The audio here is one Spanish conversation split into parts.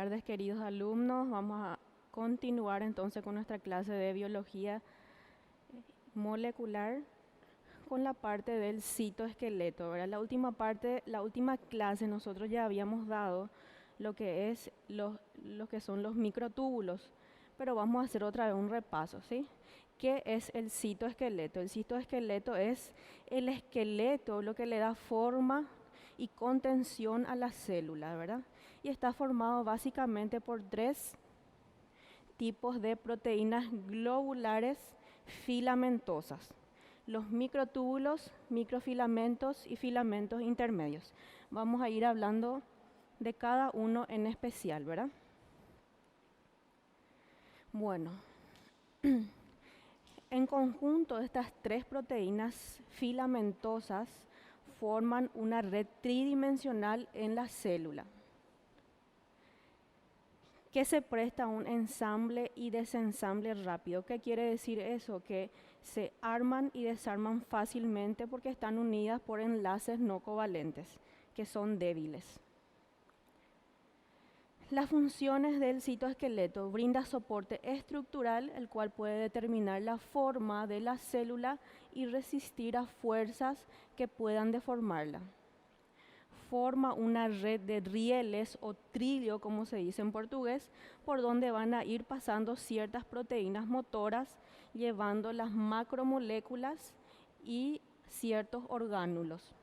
tardes, queridos alumnos. Vamos a continuar entonces con nuestra clase de biología molecular con la parte del citoesqueleto, ¿verdad? La última clase nosotros ya habíamos dado lo que es lo que son los microtúbulos, pero vamos a hacer otra vez un repaso, ¿sí? ¿Qué es el citoesqueleto? El citoesqueleto es el esqueleto, lo que le da forma y contención a la célula, ¿verdad? Y está formado básicamente por tres tipos de proteínas globulares filamentosas: los microtúbulos, microfilamentos y filamentos intermedios. Vamos a ir hablando de cada uno en especial, ¿verdad? Bueno, en conjunto estas tres proteínas filamentosas forman una red tridimensional en la célula, que se presta a un ensamble y desensamble rápido. ¿Qué quiere decir eso? Que se arman y desarman fácilmente porque están unidas por enlaces no covalentes, que son débiles. Las funciones del citoesqueleto: brinda soporte estructural, el cual puede determinar la forma de la célula y resistir a fuerzas que puedan deformarla. Forma una red de rieles o trillo, como se dice en portugués, por donde van a ir pasando ciertas proteínas motoras, llevando las macromoléculas y ciertos orgánulos.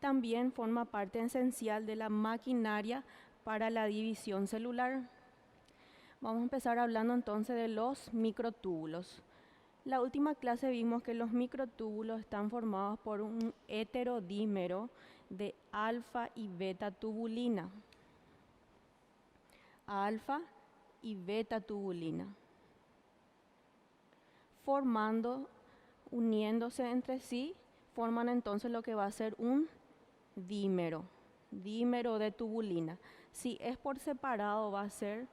También forma parte esencial de la maquinaria para la división celular. Vamos a empezar hablando entonces de los microtúbulos. La última clase vimos que los microtúbulos están formados por un heterodímero de alfa y beta tubulina. Alfa y beta tubulina. Uniéndose entre sí, forman entonces lo que va a ser un dímero de tubulina. Si es por separado, va a ser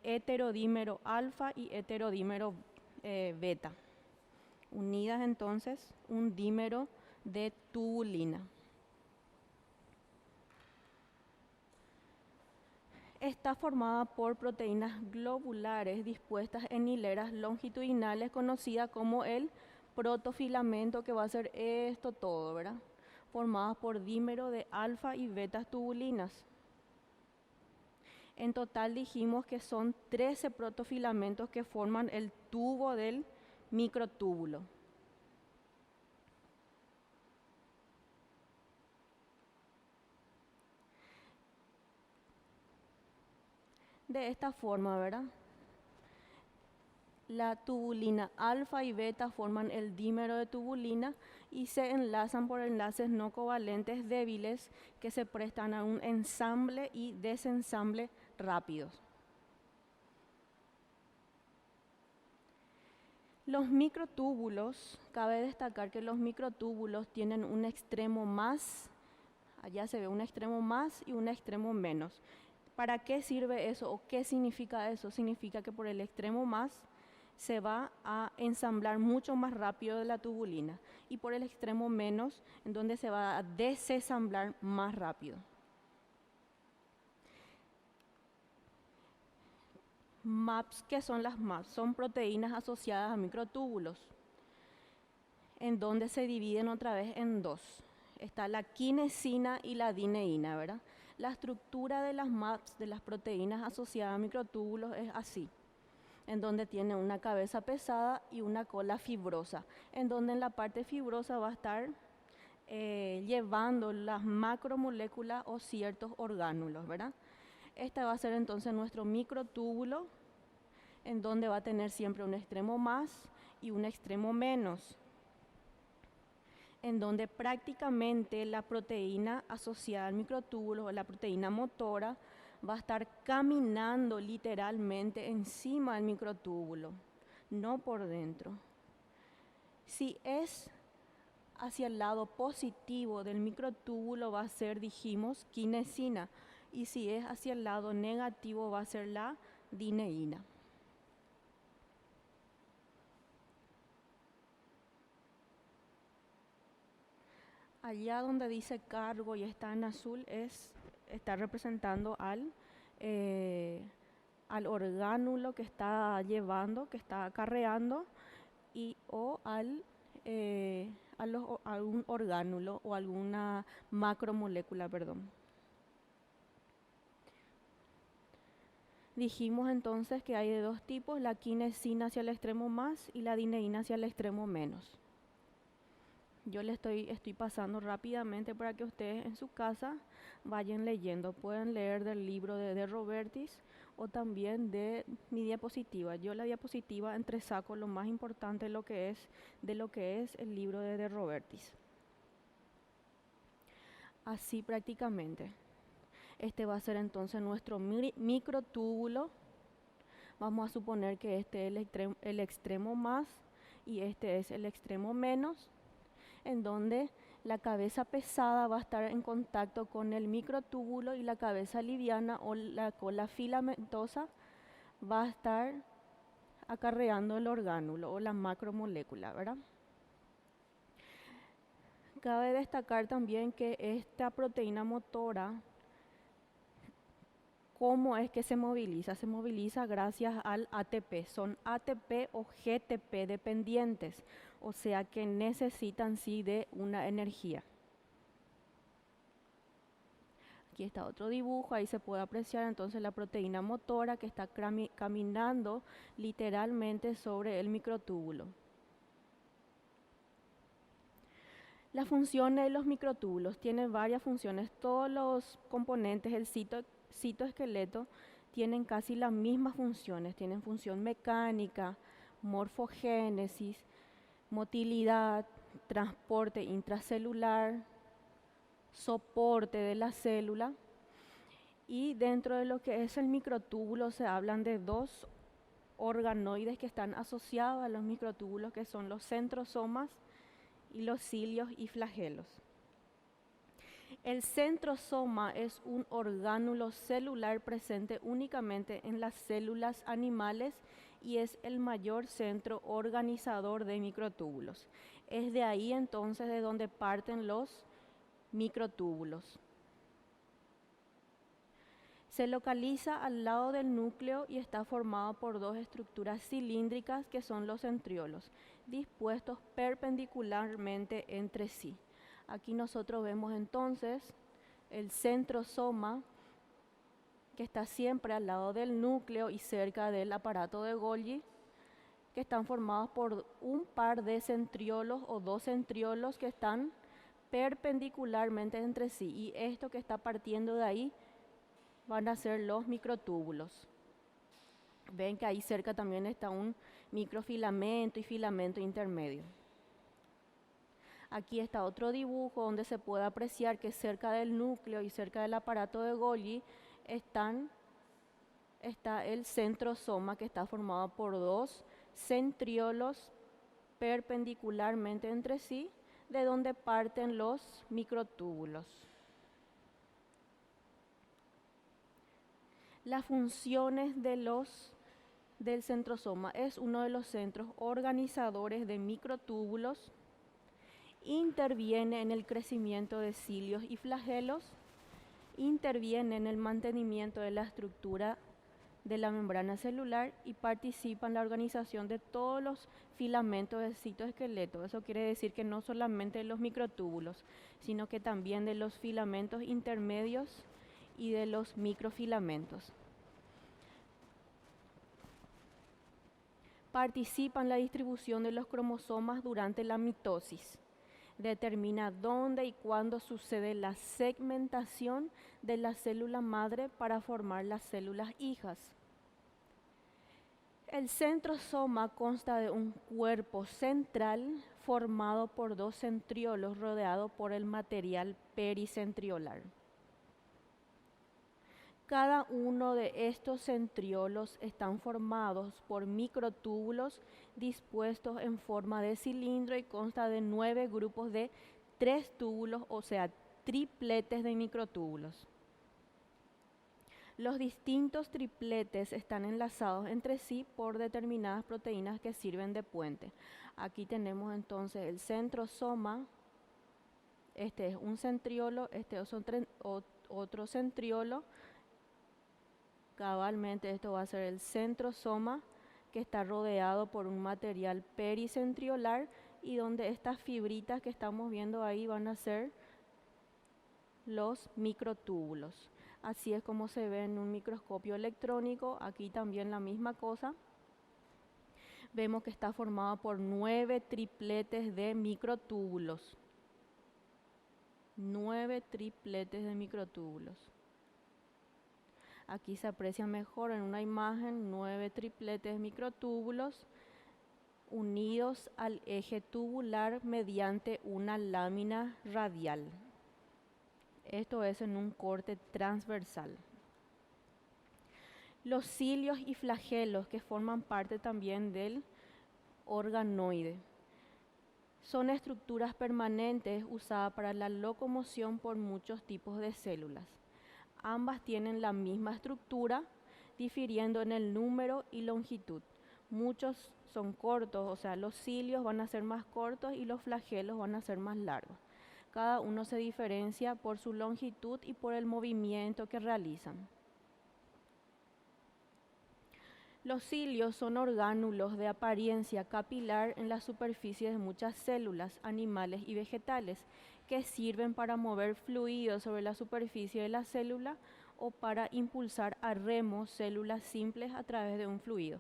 heterodímero alfa y heterodímero beta. Unidas entonces, un dímero de tubulina. Está formada por proteínas globulares dispuestas en hileras longitudinales, conocida como el protofilamento, que va a ser esto todo, ¿verdad? Formadas por dímero de alfa y beta tubulinas. En total dijimos que son 13 protofilamentos que forman el tubo del microtúbulo. De esta forma, ¿verdad? La tubulina alfa y beta forman el dímero de tubulina y se enlazan por enlaces no covalentes débiles que se prestan a un ensamble y desensamble rápidos. Los microtúbulos, cabe destacar que los microtúbulos tienen un extremo más, allá se ve un extremo más y un extremo menos. ¿Para qué sirve eso o qué significa eso? Significa que por el extremo más se va a ensamblar mucho más rápido de la tubulina y por el extremo menos, en donde se va a desensamblar más rápido. MAPS, ¿qué son las MAPS? Son proteínas asociadas a microtúbulos, en donde se dividen otra vez en dos. Está la quinesina y la dineína, ¿verdad? La estructura de las MAPS, de las proteínas asociadas a microtúbulos, es así, en donde tiene una cabeza pesada y una cola fibrosa, en donde en la parte fibrosa va a estar llevando las macromoléculas o ciertos orgánulos, ¿verdad? Este va a ser entonces nuestro microtúbulo, en donde va a tener siempre un extremo más y un extremo menos, en donde prácticamente la proteína asociada al microtúbulo, la proteína motora, va a estar caminando literalmente encima del microtúbulo, no por dentro. Si es hacia el lado positivo del microtúbulo, va a ser, dijimos, quinesina, y si es hacia el lado negativo, va a ser la dineína. Allá donde dice cargo y está en azul es está representando al orgánulo que está llevando, que está acarreando, o a un orgánulo o alguna macromolécula, perdón. Dijimos entonces que hay de dos tipos, la quinesina hacia el extremo más y la dineína hacia el extremo menos. Yo le estoy pasando rápidamente para que ustedes en su casa vayan leyendo. Pueden leer del libro de Robertis o también de mi diapositiva. Yo la diapositiva entresaco lo más importante de lo que es el libro de Robertis. Así prácticamente. Este va a ser entonces nuestro microtúbulo. Vamos a suponer que este es el extremo más y este es el extremo menos, en donde la cabeza pesada va a estar en contacto con el microtúbulo y la cabeza liviana o la cola filamentosa va a estar acarreando el orgánulo o la macromolécula, ¿verdad? Cabe destacar también que esta proteína motora, ¿cómo es que se moviliza? Se moviliza gracias al ATP. Son ATP o GTP dependientes, o sea que necesitan sí de una energía. Aquí está otro dibujo, ahí se puede apreciar entonces la proteína motora que está caminando literalmente sobre el microtúbulo. Las funciones de los microtúbulos tienen varias funciones. Todos los componentes del citoesqueleto tienen casi las mismas funciones. Tienen función mecánica, morfogénesis, motilidad, transporte intracelular, soporte de la célula. Y dentro de lo que es el microtúbulo se hablan de dos organoides que están asociados a los microtúbulos, que son los centrosomas y los cilios y flagelos. El centrosoma es un orgánulo celular presente únicamente en las células animales y es el mayor centro organizador de microtúbulos. Es de ahí entonces de donde parten los microtúbulos. Se localiza al lado del núcleo y está formado por dos estructuras cilíndricas que son los centriolos, dispuestos perpendicularmente entre sí. Aquí nosotros vemos entonces el centrosoma que está siempre al lado del núcleo y cerca del aparato de Golgi, que están formados por un par de centriolos o dos centriolos que están perpendicularmente entre sí, y esto que está partiendo de ahí van a ser los microtúbulos. Ven que ahí cerca también está un microfilamento y filamento intermedio. Aquí está otro dibujo donde se puede apreciar que cerca del núcleo y cerca del aparato de Golgi está el centrosoma, que está formado por dos centriolos perpendicularmente entre sí, de donde parten los microtúbulos. Las funciones del centrosoma: es uno de los centros organizadores de microtúbulos, interviene en el crecimiento de cilios y flagelos, interviene en el mantenimiento de la estructura de la membrana celular y participa en la organización de todos los filamentos del citoesqueleto. Eso quiere decir que no solamente de los microtúbulos, sino que también de los filamentos intermedios y de los microfilamentos. Participa en la distribución de los cromosomas durante la mitosis. Determina dónde y cuándo sucede la segmentación de la célula madre para formar las células hijas. El centrosoma consta de un cuerpo central formado por dos centriolos rodeado por el material pericentriolar. Cada uno de estos centriolos están formados por microtúbulos dispuestos en forma de cilindro y consta de 9 grupos de 3 túbulos, o sea, tripletes de microtúbulos. Los distintos tripletes están enlazados entre sí por determinadas proteínas que sirven de puente. Aquí tenemos entonces el centrosoma. Este es un centriolo, este otro centriolo. Cabalmente esto va a ser el centrosoma, que está rodeado por un material pericentriolar y donde estas fibritas que estamos viendo ahí van a ser los microtúbulos. Así es como se ve en un microscopio electrónico. Aquí también la misma cosa. Vemos que está formado por 9 tripletes de microtúbulos. 9 tripletes de microtúbulos. Aquí se aprecia mejor en una imagen 9 tripletes de microtúbulos unidos al eje tubular mediante una lámina radial. Esto es en un corte transversal. Los cilios y flagelos, que forman parte también del organoide, son estructuras permanentes usadas para la locomoción por muchos tipos de células. Ambas tienen la misma estructura, difiriendo en el número y longitud. Muchos son cortos, o sea, los cilios van a ser más cortos y los flagelos van a ser más largos. Cada uno se diferencia por su longitud y por el movimiento que realizan. Los cilios son orgánulos de apariencia capilar en la superficie de muchas células, animales y vegetales, que sirven para mover fluidos sobre la superficie de la célula o para impulsar a remo células simples a través de un fluido.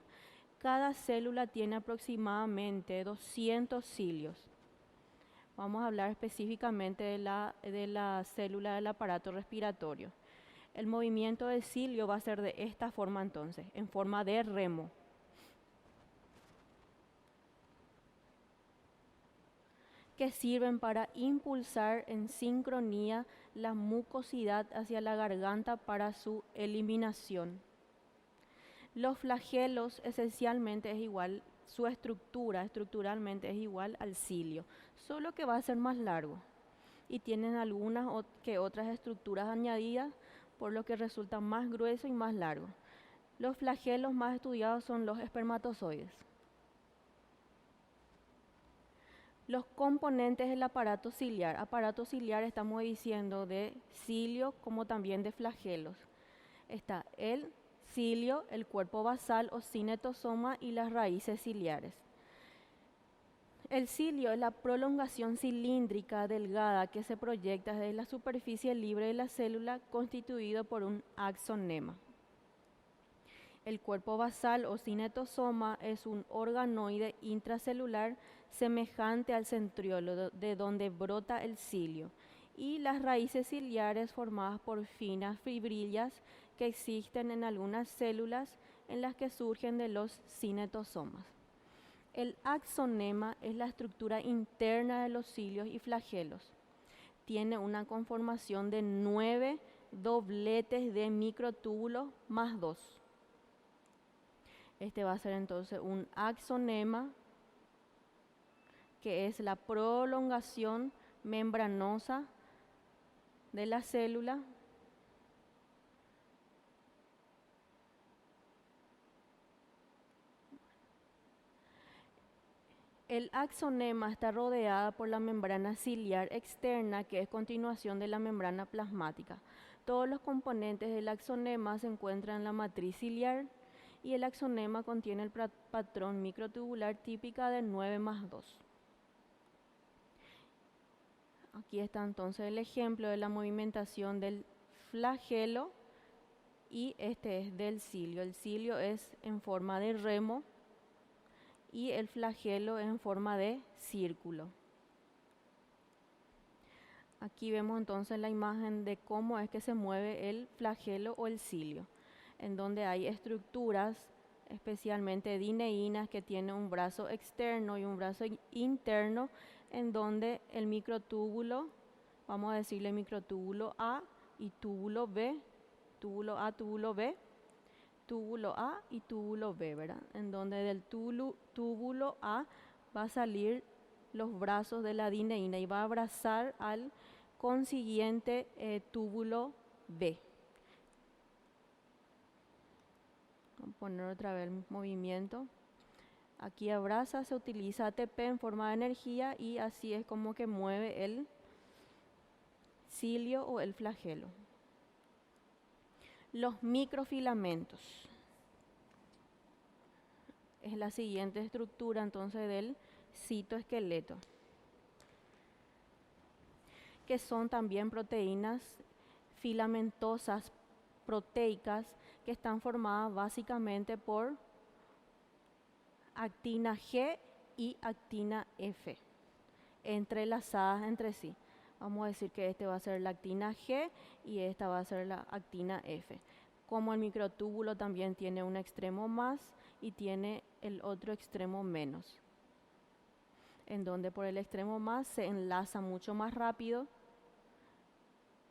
Cada célula tiene aproximadamente 200 cilios. Vamos a hablar específicamente de la célula del aparato respiratorio. El movimiento del cilio va a ser de esta forma entonces, en forma de remo. Que sirven para impulsar en sincronía la mucosidad hacia la garganta para su eliminación. Los flagelos esencialmente es igual, su estructuralmente es igual al cilio, solo que va a ser más largo y tienen algunas que otras estructuras añadidas, por lo que resulta más grueso y más largo. Los flagelos más estudiados son los espermatozoides. Los componentes del aparato ciliar estamos diciendo de cilio como también de flagelos. Está el cilio, el cuerpo basal o cinetosoma y las raíces ciliares. El cilio es la prolongación cilíndrica delgada que se proyecta desde la superficie libre de la célula, constituido por un axonema. El cuerpo basal o cinetosoma es un organoide intracelular semejante al centriolo de donde brota el cilio, y las raíces ciliares formadas por finas fibrillas que existen en algunas células en las que surgen de los cinetosomas. El axonema es la estructura interna de los cilios y flagelos. Tiene una conformación de 9 dobletes de microtúbulos más 2. Este va a ser entonces un axonema, que es la prolongación membranosa de la célula. El axonema está rodeada por la membrana ciliar externa, que es continuación de la membrana plasmática. Todos los componentes del axonema se encuentran en la matriz ciliar y el axonema contiene el patrón microtubular típica de 9 más 2. Aquí está entonces el ejemplo de la movimentación del flagelo y este es del cilio. El cilio es en forma de remo y el flagelo es en forma de círculo. Aquí vemos entonces la imagen de cómo es que se mueve el flagelo o el cilio, en donde hay estructuras, especialmente dineínas, que tienen un brazo externo y un brazo interno, en donde el microtúbulo, vamos a decirle microtúbulo A y túbulo B, túbulo A, túbulo B, túbulo A y túbulo B, ¿verdad? En donde del túbulo A va a salir los brazos de la dineína y va a abrazar al consiguiente túbulo B. Vamos a poner otra vez el movimiento. Aquí abraza, se utiliza ATP en forma de energía y así es como que mueve el cilio o el flagelo. Los microfilamentos. Es la siguiente estructura entonces del citoesqueleto, que son también proteínas filamentosas proteicas que están formadas básicamente por actina G y actina F, entrelazadas entre sí. Vamos a decir que este va a ser la actina G y esta va a ser la actina F. Como el microtúbulo también tiene un extremo más y tiene el otro extremo menos, en donde por el extremo más se enlaza mucho más rápido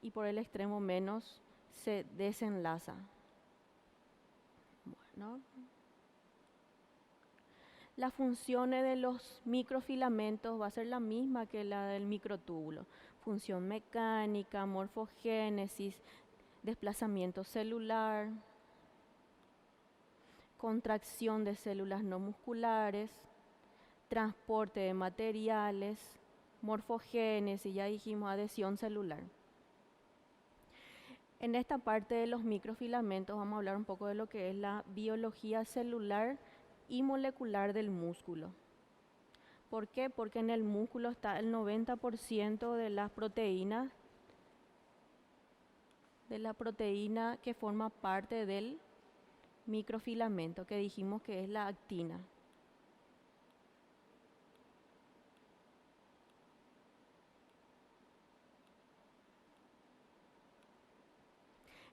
y por el extremo menos se desenlaza. Bueno, las funciones de los microfilamentos va a ser la misma que la del microtúbulo. Función mecánica, morfogénesis, desplazamiento celular, contracción de células no musculares, transporte de materiales, morfogénesis, ya dijimos adhesión celular. En esta parte de los microfilamentos vamos a hablar un poco de lo que es la biología celular y molecular del músculo. ¿Por qué? Porque en el músculo está el 90% de la proteína que forma parte del microfilamento, que dijimos que es la actina.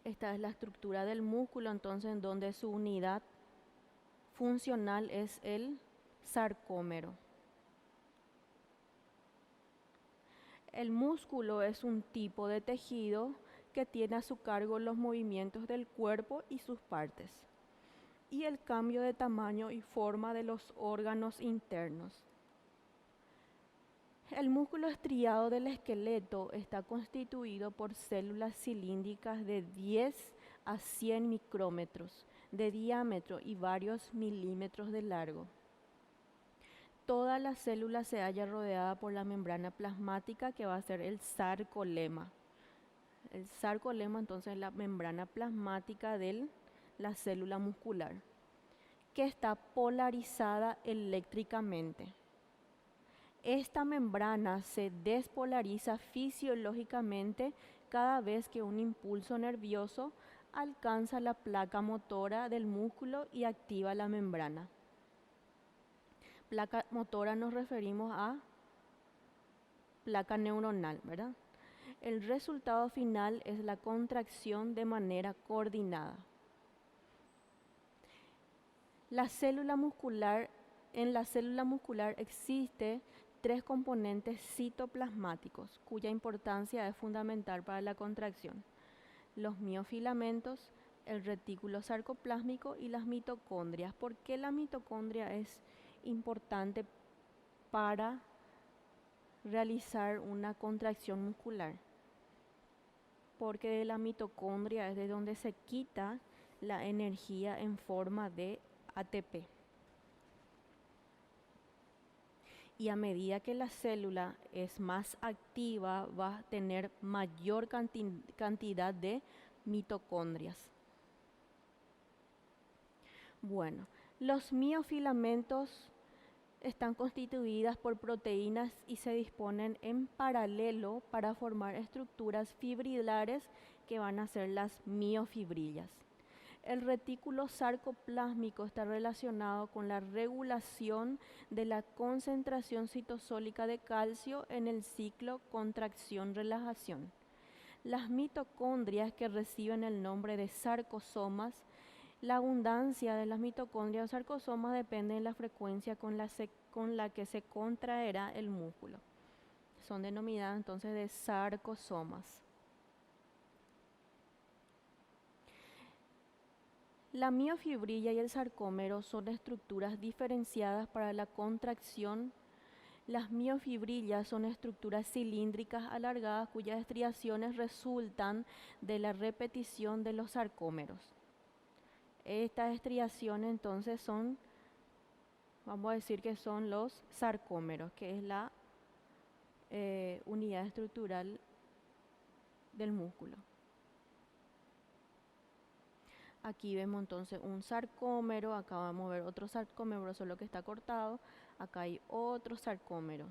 Esta es la estructura del músculo, entonces en donde su unidad funcional es el sarcómero. El músculo es un tipo de tejido que tiene a su cargo los movimientos del cuerpo y sus partes, y el cambio de tamaño y forma de los órganos internos. El músculo estriado del esqueleto está constituido por células cilíndricas de 10 a 100 micrómetros de diámetro y varios milímetros de largo. Toda la célula se halla rodeada por la membrana plasmática, que va a ser el sarcolema. El sarcolema entonces es la membrana plasmática de la célula muscular, que está polarizada eléctricamente. Esta membrana se despolariza fisiológicamente cada vez que un impulso nervioso alcanza la placa motora del músculo y activa la membrana. Placa motora nos referimos a placa neuronal, ¿verdad? El resultado final es la contracción de manera coordinada. En la célula muscular existe 3 componentes citoplasmáticos, cuya importancia es fundamental para la contracción: los miofilamentos, el retículo sarcoplásmico y las mitocondrias. ¿Por qué la mitocondria es importante para realizar una contracción muscular? Porque de la mitocondria es de donde se quita la energía en forma de ATP. Y a medida que la célula es más activa, va a tener mayor cantidad de mitocondrias. Bueno, los miofilamentos están constituidas por proteínas y se disponen en paralelo para formar estructuras fibrilares que van a ser las miofibrillas. El retículo sarcoplásmico está relacionado con la regulación de la concentración citosólica de calcio en el ciclo contracción-relajación. Las mitocondrias, que reciben el nombre de sarcosomas, la abundancia de las mitocondrias o sarcosomas depende de la frecuencia con la que se contraerá el músculo. Son denominadas entonces de sarcosomas. La miofibrilla y el sarcómero son estructuras diferenciadas para la contracción. Las miofibrillas son estructuras cilíndricas alargadas cuyas estriaciones resultan de la repetición de los sarcómeros. Estas estriaciones entonces son, vamos a decir que son los sarcómeros, que es la unidad estructural del músculo. Aquí vemos entonces un sarcómero, acá vamos a ver otro sarcómero, solo que está cortado. Acá hay otro sarcómero.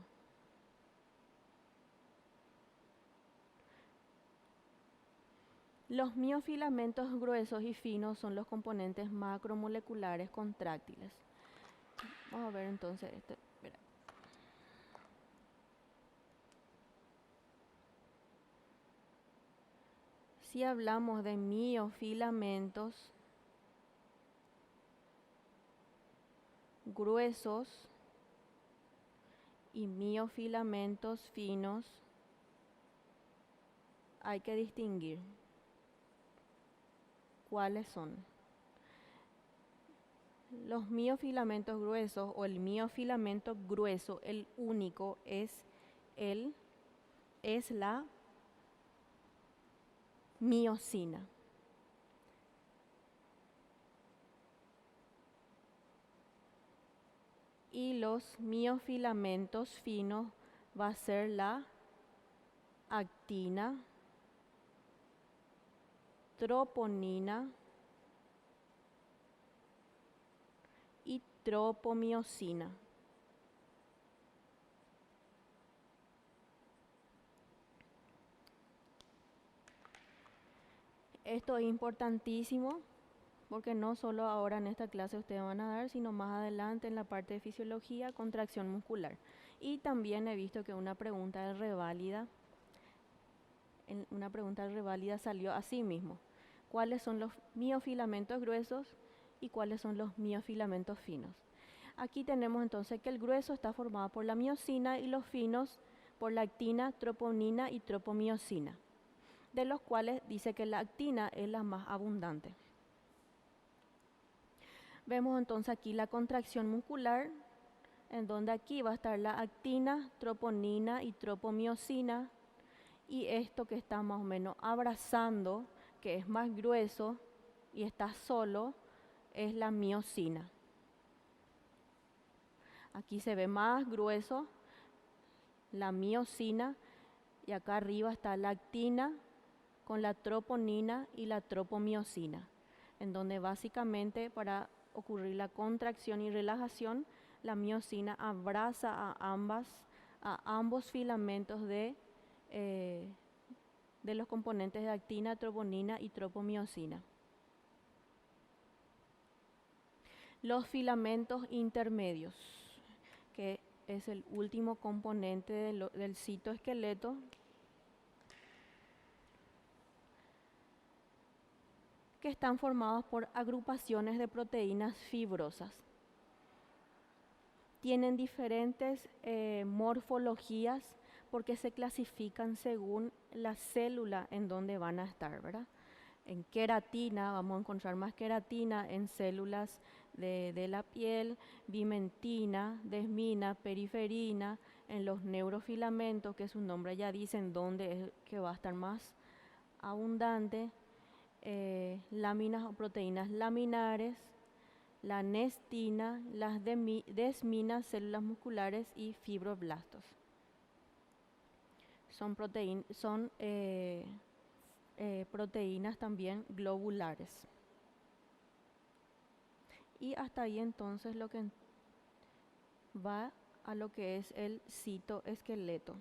Los miofilamentos gruesos y finos son los componentes macromoleculares contráctiles. Vamos a ver entonces este. Mira. Si hablamos de miofilamentos gruesos y miofilamentos finos, hay que distinguir cuáles son. Los miofilamentos gruesos o el miofilamento grueso, el único, es la miosina. Y los miofilamentos finos va a ser la actina, troponina y tropomiosina. Esto es importantísimo porque no solo ahora en esta clase ustedes van a dar, sino más adelante en la parte de fisiología, contracción muscular. Y también he visto que una pregunta de reválida salió así mismo. ¿Cuáles son los miofilamentos gruesos y cuáles son los miofilamentos finos? Aquí tenemos entonces que el grueso está formado por la miosina y los finos por la actina, troponina y tropomiosina, de los cuales dice que la actina es la más abundante. Vemos entonces aquí la contracción muscular, en donde aquí va a estar la actina, troponina y tropomiosina, y esto que está más o menos abrazando, que es más grueso y está solo, es la miosina. Aquí se ve más grueso la miosina y acá arriba está la actina con la troponina y la tropomiosina, en donde básicamente para ocurrir la contracción y relajación, la miosina abraza a ambos filamentos de los componentes de actina, troponina y tropomiosina. Los filamentos intermedios, que es el último componente del citoesqueleto, que están formados por agrupaciones de proteínas fibrosas. Tienen diferentes morfologías porque se clasifican según la célula en donde van a estar, ¿verdad? En queratina, vamos a encontrar más queratina en células de la piel, bimentina, desmina, periferina, en los neurofilamentos, que su nombre ya dice en dónde es que va a estar más abundante, láminas o proteínas laminares, la nestina, las desminas, células musculares y fibroblastos. Son proteínas también globulares. Y hasta ahí entonces lo que va a lo que es el citoesqueleto.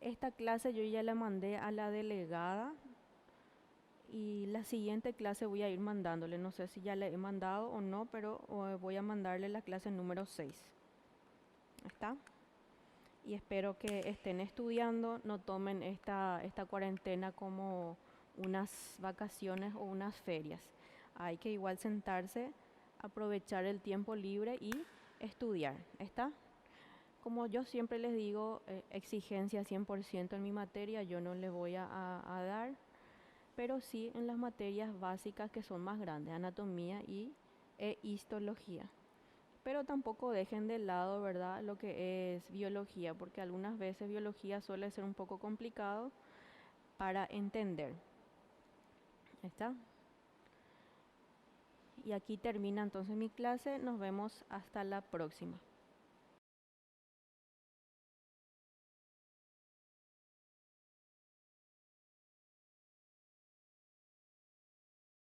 Esta clase yo ya la mandé a la delegada y la siguiente clase voy a ir mandándole. No sé si ya le he mandado o no, pero voy a mandarle la clase número 6. ¿Está? Y espero que estén estudiando, no tomen esta cuarentena como unas vacaciones o unas ferias. Hay que igual sentarse, aprovechar el tiempo libre y estudiar. ¿Está? Como yo siempre les digo, exigencia 100% en mi materia, yo no les voy a dar, pero sí en las materias básicas que son más grandes, anatomía e histología. Pero tampoco dejen de lado, ¿verdad?, lo que es biología, porque algunas veces biología suele ser un poco complicado para entender. ¿Está? Y aquí termina entonces mi clase, nos vemos hasta la próxima.